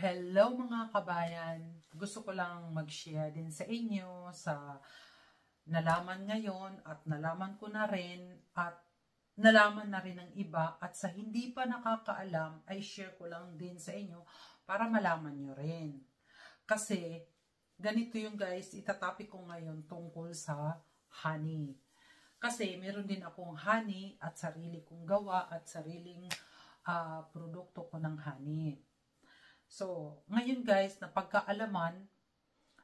Hello mga kabayan, gusto ko lang mag-share din sa inyo sa nalaman ngayon at nalaman ko na rin at nalaman na rin ng iba at sa hindi pa nakakaalam ay share ko lang din sa inyo para malaman nyo rin. Kasi ganito yung guys, itatopic ko ngayon tungkol sa honey. Kasi meron din akong honey at sarili kong gawa at sariling produkto ko ng honey. So, ngayon guys, napagkaalaman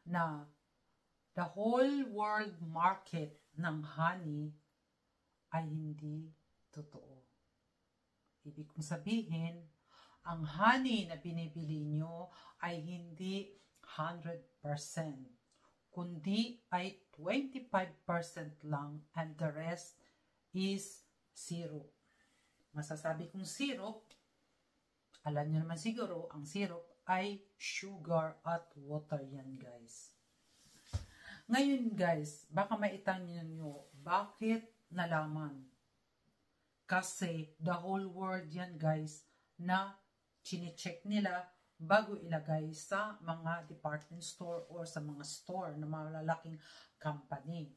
na the whole world market ng honey ay hindi totoo. Ibig kong sabihin, ang honey na binibili nyo ay hindi 100%, kundi ay 25% lang and the rest is zero. Masasabi kong zero, alam nyo naman siguro, ang syrup ay sugar at water yan guys. Ngayon guys, baka maitanong nyo, bakit nalaman? Kasi the whole world yan guys na chine-check nila bago ilagay sa mga department store or sa mga store na malalaking company.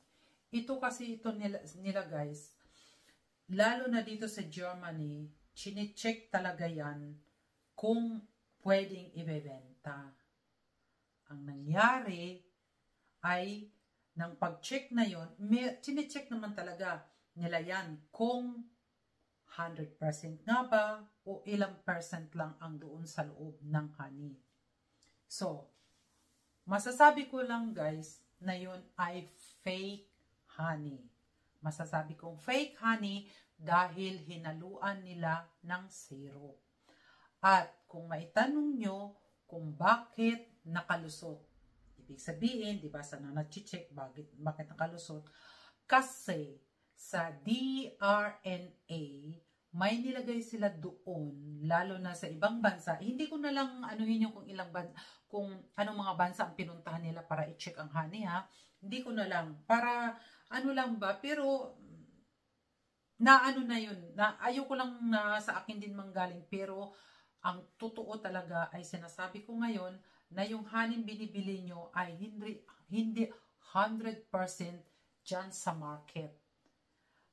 Ito kasi nila guys, lalo na dito sa Germany, chine-check talaga yan kung pwedeng ibebenta. Ang nangyari ay, nang pag-check na yon, chine-check naman talaga nila yan kung 100% nga ba o ilang percent lang ang doon sa loob ng honey. So, masasabi ko lang guys na yun ay fake honey. Masasabi kong fake honey dahil hinaluan nila ng syrup. At kung maitanong nyo kung bakit nakalusot, ibig sabihin, di ba, sana na-check bakit nakalusot? Kasi sa DRNA, may nilagay sila doon, lalo na sa ibang bansa. Hindi ko na lang anuhin yung kung anong mga bansa ang pinuntahan nila para i-check ang honey ha. Hindi ko na lang, para ano lang ba, pero na ano na yun, na ayoko lang na sa akin din manggaling, pero ang totoo talaga ay sinasabi ko ngayon na yung honey binibili nyo ay hindi 100% dyan sa market.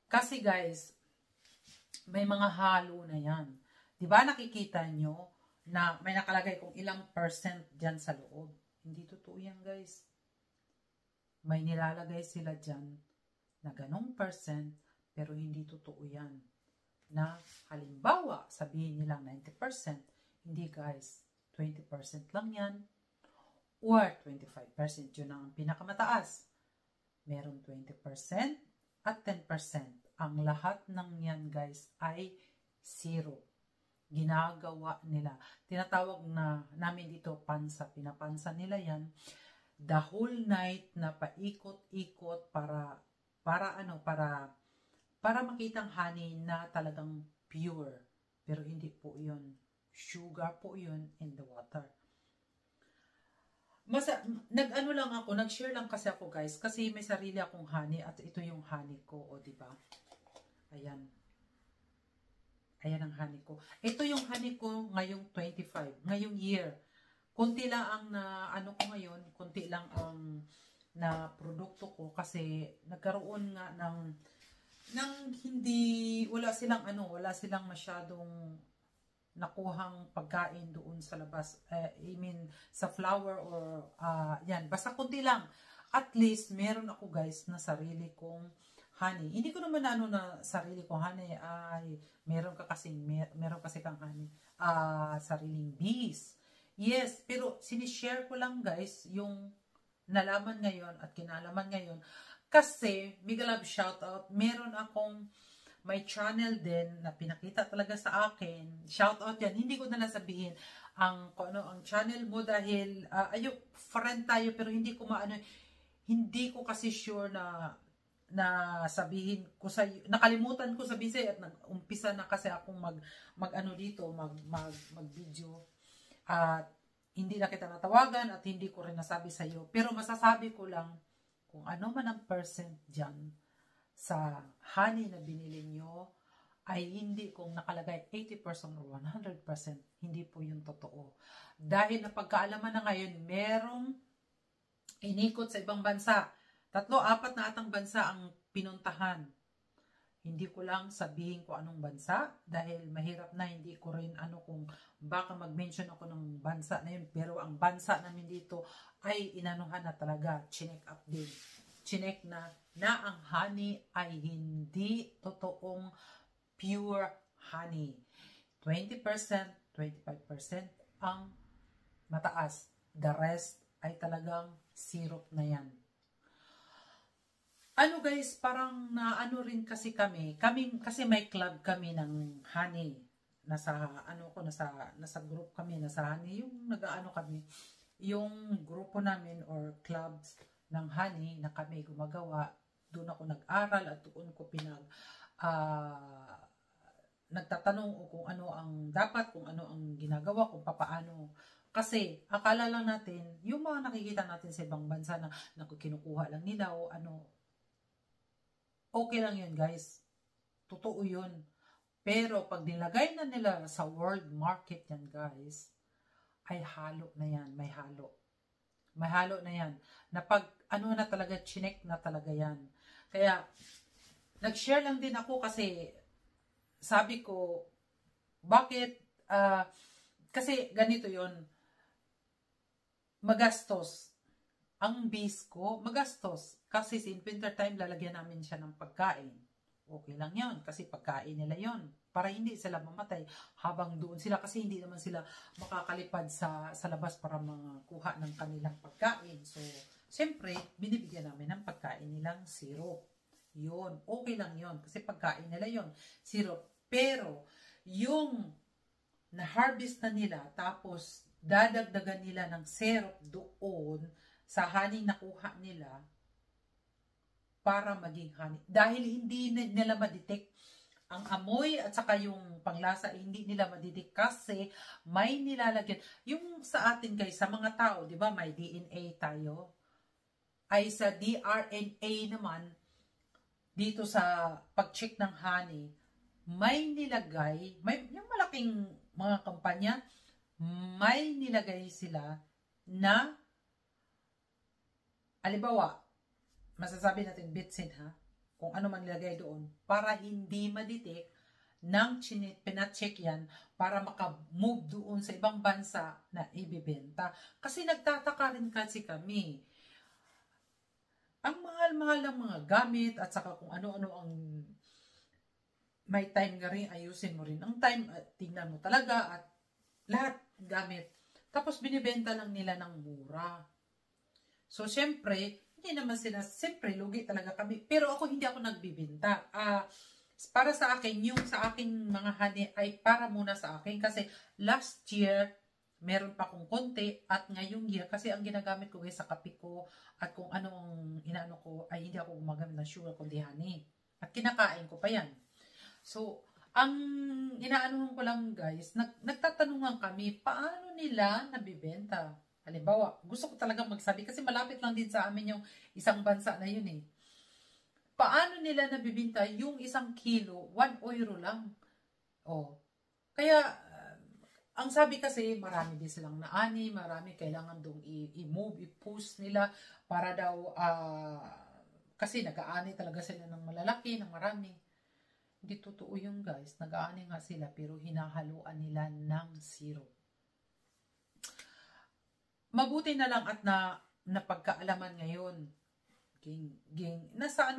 Kasi guys, may mga halo na yan. Diba nakikita nyo na may nakalagay kung ilang percent dyan sa loob? Hindi totoo yan guys. May nilalagay sila dyan na ganong percent pero hindi totoo yan. Na halimbawa, sabihin nilang 90%, hindi guys, 20% lang yan, or 25%, yun ang pinakamataas. Meron 20% at 10%. Ang lahat ng yan guys ay zero. Ginagawa nila. Tinatawag na namin dito pansa. Pinapansa nila yan. The whole night na paikot-ikot para makitang honey na talagang pure. Pero hindi po yun. Sugar po yun in the water. Nag-share lang kasi ako guys, kasi may sarili akong honey at ito yung honey ko, o diba? Ayan. Ayan ang honey ko. Ito yung honey ko ngayong 25, ngayong year. Kunti lang ang ko ngayon, kunti lang ang na produkto ko kasi nagkaroon nga ng wala silang masyadong nakuhang pagkain doon sa labas. I mean, sa flour or yan. Basta kunti lang. At least, meron ako guys na sarili kong honey. Hindi ko naman na sarili kong honey ay meron kasi kang honey. Sariling bees. Yes, pero sinishare ko lang guys yung nalaman ngayon at kinalaman ngayon. Kasi, mega love shoutout, meron akong may channel din na pinakita talaga sa akin. Shoutout yan. Hindi ko na sabihin ang channel mo dahil friend tayo pero hindi ko hindi ko kasi sure na sabihin ko sa nakalimutan ko sabihin sa'yo at nag-umpisa na kasi akong mag-video at hindi na kita natawagan at hindi ko rin nasabi sa iyo. Pero masasabi ko lang kung ano man ang percent dyan sa honey na binili nyo ay hindi kung nakalagay 80% or 100%, hindi po yung totoo. Dahil napagkaalaman na ngayon, merong inikot sa ibang bansa. 3-4 na atang bansa ang pinuntahan. Hindi ko lang sabihin kung anong bansa dahil mahirap na, hindi ko rin kung baka mag-mention ako ng bansa na yun. Pero ang bansa namin dito ay inanuhan na talaga, chinek up din. Chinek na ang honey ay hindi totoong pure honey. 20%, 25% ang mataas. The rest ay talagang syrup na yan. Guys, parang rin kasi kami kasi may club kami ng honey. Nasa group kami, nasa honey, yung kami, yung grupo namin or clubs ng honey na kami gumagawa. Doon ako nag-aral at doon ko nagtatanong kung ano ang dapat, kung ano ang ginagawa, kung papaano. Kasi akala lang natin, yung mga nakikita natin sa ibang bansa na kinukuha lang nila o okay lang yun, guys. Totoo yun. Pero pag nilagay na nila sa world market yan, guys, ay halo na yan. May halo. May halo na yan. Na pag na talaga, chinek na talaga yan. Kaya, nag-share lang din ako kasi sabi ko, bakit? Kasi ganito yun. Magastos. Ang base ko, magastos. Kasi in winter time, lalagyan namin siya ng pagkain. Okay lang yun, kasi pagkain nila yun. Para hindi sila mamatay habang doon sila. Kasi hindi naman sila makakalipad sa labas para makuha ng kanilang pagkain. So, siyempre, binibigyan namin ng pagkain nilang syrup. Yun, okay lang yun. Kasi pagkain nila yun, syrup. Pero, yung na-harvest na nila, tapos dadagdagan nila ng syrup doon sa honey na kuha nila para maging honey. Dahil hindi nila ma-detect ang amoy at saka yung panglasa, hindi nila ma-detect kasi may nilalagyan. Yung sa atin guys, sa mga tao, di ba may DNA tayo? Ay sa DRNA naman, dito sa pag-check ng honey, may nilagay, yung malaking mga kampanya, may nilagay sila na halimbawa, masasabi natin bitsin kung ano man nilagay doon para hindi ma-detect ng pinacheck yan para maka-move doon sa ibang bansa na ibibenta. Kasi nagtataka rin kasi kami. Ang mahal-mahal ng mga gamit at saka kung ano-ano ang may time nga rin, ayusin mo rin ang time at tingnan mo talaga at lahat gamit. Tapos binibenta lang nila ng mura. So, syempre, hindi naman sila, syempre, lugi talaga kami. Pero ako, hindi ako nagbibinta. Para sa akin, yung sa aking mga honey ay para muna sa akin. Kasi last year, meron pa akong konti. At ngayong year, kasi ang ginagamit ko guys sa kape ko at kung anong inaano ko, ay hindi ako gumagamit ng sugar kundi honey. At kinakain ko pa yan. So, ang inaanuhan ko lang guys, nagtatanungan kami, paano nila nabibenta? Halimbawa, gusto ko talaga magsabi kasi malapit lang din sa amin yung isang bansa na yun eh. Paano nila nabibenta yung 1 kilo, 1 euro lang? Kaya, ang sabi kasi, marami din silang naani, marami kailangan dong i-move, i-post nila para daw, kasi nag-aani talaga sila ng malalaki, ng marami. Hindi totoo yun guys, nag-aani nga sila pero hinahaluan nila ng syrup. Mabuti na lang at napagkaalaman ngayon. Nasa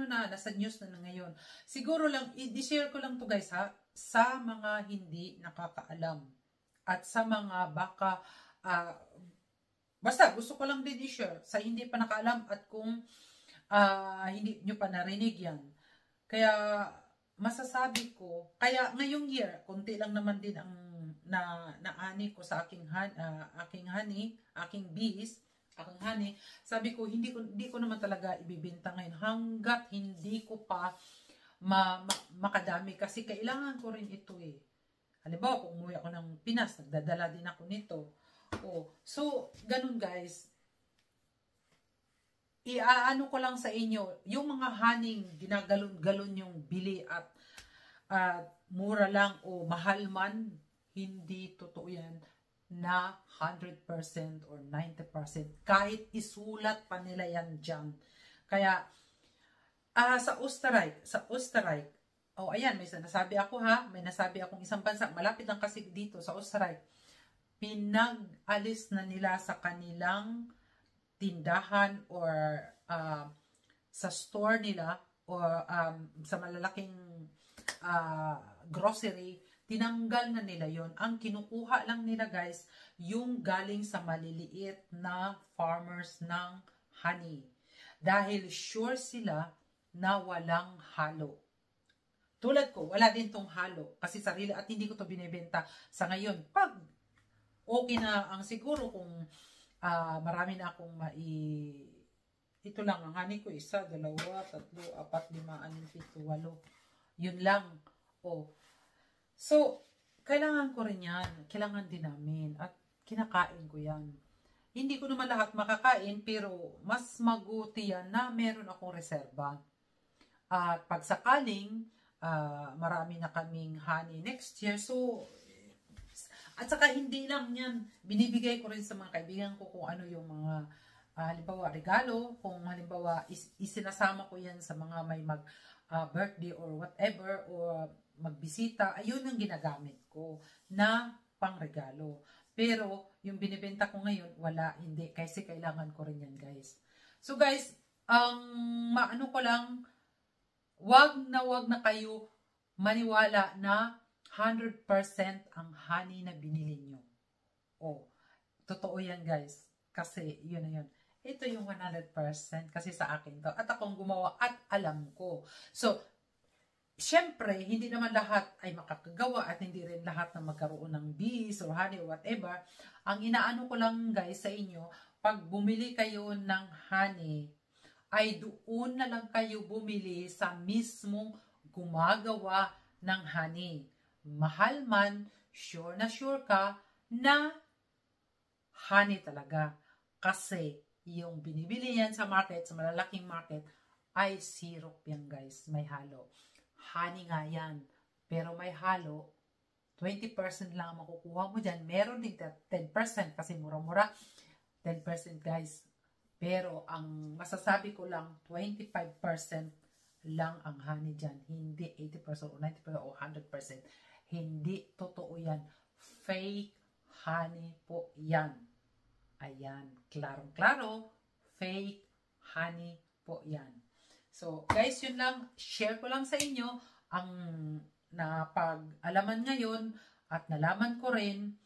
news na ngayon. Siguro lang, i-share ko lang to guys sa mga hindi nakakaalam. At sa mga baka, basta gusto ko lang din i-share sa hindi pa nakaalam at kung hindi nyo pa narinig yan. Kaya, masasabi ko, kaya ngayong year, konti lang naman din ang naani ko sa aking honey, aking bees, aking honey. Sabi ko, hindi ko naman talaga ibibenta ngayon hanggat hindi ko pa makadami kasi kailangan ko rin ito eh. Halimbawa, kung umuwi ako ng Pinas, nagdadala din ako nito. So, ganun guys. Iaano ko lang sa inyo, yung mga haning ginagalon-galon yung bili at mura lang o mahal man, hindi totoo yan na 100% or 90%. Kahit isulat pa nila yan dyan. Kaya, sa Österreich, oh ayan, may nasabi ako ha, may nasabi akong isang bansa, malapit lang kasi dito sa Österreich, pinag-alis na nila sa kanilang tindahan or sa store nila or sa malalaking grocery, tinanggal na nila yon. Ang kinukuha lang nila guys, yung galing sa maliliit na farmers ng honey. Dahil sure sila na walang halo. Tulad ko, wala din tong halo kasi sarili at hindi ko to binebenta sa ngayon. Pag okay na ang siguro kung marami na akong ito lang ang honey ko, 1, 2, 3, 4, 5, 6, 7, 8. Yun lang. So, kailangan ko rin yan. Kailangan din namin. At kinakain ko yan. Hindi ko naman lahat makakain, pero mas mabuti yan na meron akong reserba. At pag sakaling, marami na kaming honey next year. So, at saka hindi lang yan. Binibigay ko rin sa mga kaibigan ko kung ano yung mga, halimbawa, regalo. Kung halimbawa, isinasama ko yan sa mga may birthday or whatever, or magbisita, ayun ang ginagamit ko na pangregalo. Pero, yung binibenta ko ngayon, wala, hindi. Kasi kailangan ko rin yan, guys. So, guys, ang maano ko lang, wag na kayo maniwala na 100% ang honey na binili nyo. Totoo yan, guys. Kasi, yun na yun. Ito yung 100% kasi sa akin to. At akong gumawa at alam ko. So, syempre, hindi naman lahat ay makakagawa at hindi rin lahat na magkaroon ng bees or honey or whatever. Ang inaano ko lang guys sa inyo, pag bumili kayo ng honey, ay doon na lang kayo bumili sa mismong gumagawa ng honey. Mahal man, sure na sure ka na honey talaga. Kasi yung binibili yan sa market, sa malalaking market, ay syrup yan guys, may halo. Honey nga yan. Pero may halo, 20% lang ang makukuha mo dyan. Meron din 10% kasi mura-mura. 10% guys. Pero ang masasabi ko lang, 25% lang ang honey dyan. Hindi 80% o 90% o 100%. Hindi totoo yan. Fake honey po yan. Ayan. Klarong-klaro. Fake honey po yan. So, guys, yun lang. Share ko lang sa inyo ang napag-alaman ngayon at nalaman ko rin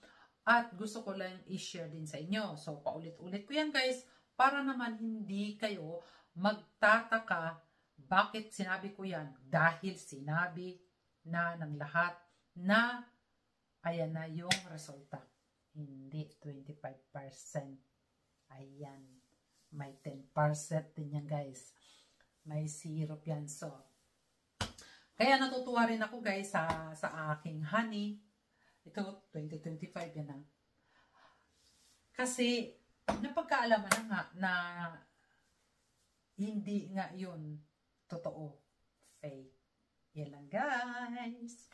at gusto ko lang i-share din sa inyo. So, paulit-ulit ko yan, guys, para naman hindi kayo magtataka bakit sinabi ko yan. Dahil sinabi na ng lahat na ayan na yung resulta. Hindi 25%. Ayan. May 10% din yan, guys. May syrup yan. So, kaya natutuwa rin ako guys sa aking honey. Ito, 2025 yan na. Kasi, napagkaalaman na nga na hindi nga yun totoo. Fake. Yan lang guys.